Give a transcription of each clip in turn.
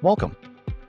Welcome.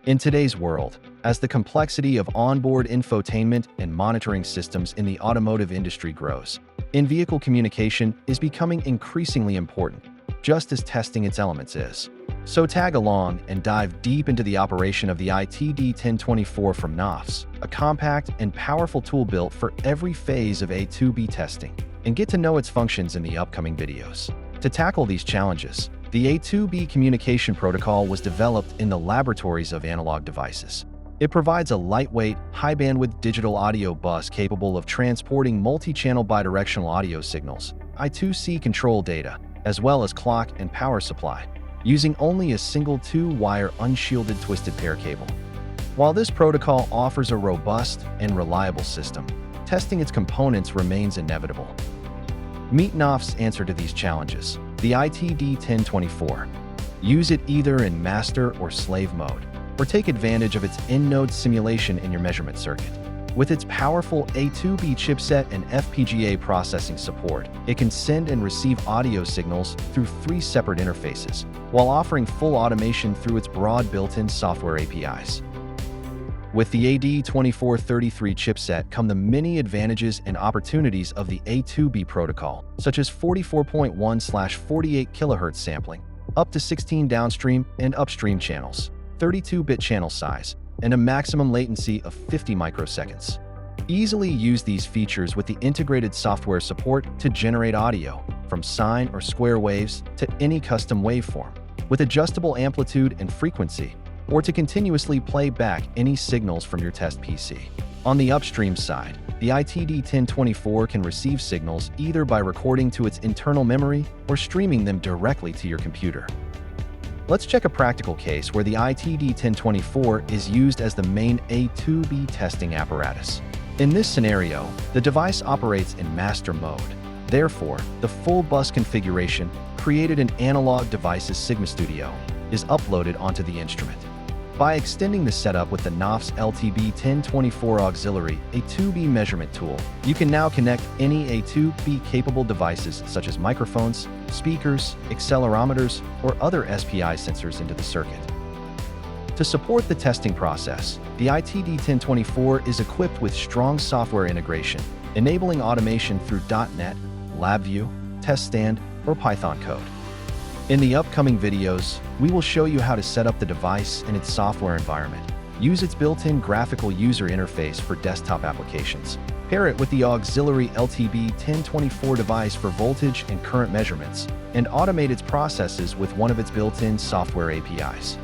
In today's world, as the complexity of onboard infotainment and monitoring systems in the automotive industry grows, in-vehicle communication is becoming increasingly important, just as testing its elements is. So tag along and dive deep into the operation of the ITD 1024 from NOFFZ, a compact and powerful tool built for every phase of A²B testing, and get to know its functions in the upcoming videos. To tackle these challenges, the A²B communication protocol was developed in the laboratories of Analog Devices. It provides a lightweight, high-bandwidth digital audio bus capable of transporting multi-channel bidirectional audio signals, I2C control data, as well as clock and power supply, using only a single 2-wire unshielded twisted pair cable. While this protocol offers a robust and reliable system, testing its components remains inevitable. Meet NOFFZ's answer to these challenges, the ITD 1024. Use it either in master or slave mode, or take advantage of its in-node simulation in your measurement circuit. With its powerful A²B chipset and FPGA processing support, it can send and receive audio signals through 3 separate interfaces, while offering full automation through its broad built-in software APIs. With the AD2433 chipset come the many advantages and opportunities of the A²B protocol, such as 44.1/48 kHz sampling, up to 16 downstream and upstream channels, 32-bit channel size, and a maximum latency of 50 microseconds. Easily use these features with the integrated software support to generate audio, from sine or square waves to any custom waveform, with adjustable amplitude and frequency, or to continuously play back any signals from your test PC. On the upstream side, the ITD 1024 can receive signals either by recording to its internal memory or streaming them directly to your computer. Let's check a practical case where the ITD 1024 is used as the main A²B testing apparatus. In this scenario, the device operates in master mode. Therefore, the full bus configuration, created in Analog Devices Sigma Studio, is uploaded onto the instrument. By extending the setup with the NOFFZ LTB 1024 auxiliary A²B measurement tool, you can now connect any A²B-capable devices such as microphones, speakers, accelerometers, or other SPI sensors into the circuit. To support the testing process, the ITD 1024 is equipped with strong software integration, enabling automation through .NET, LabVIEW, TestStand, or Python code. In the upcoming videos, we will show you how to set up the device in its software environment, use its built-in graphical user interface for desktop applications, pair it with the auxiliary LTB 1024 device for voltage and current measurements, and automate its processes with one of its built-in software APIs.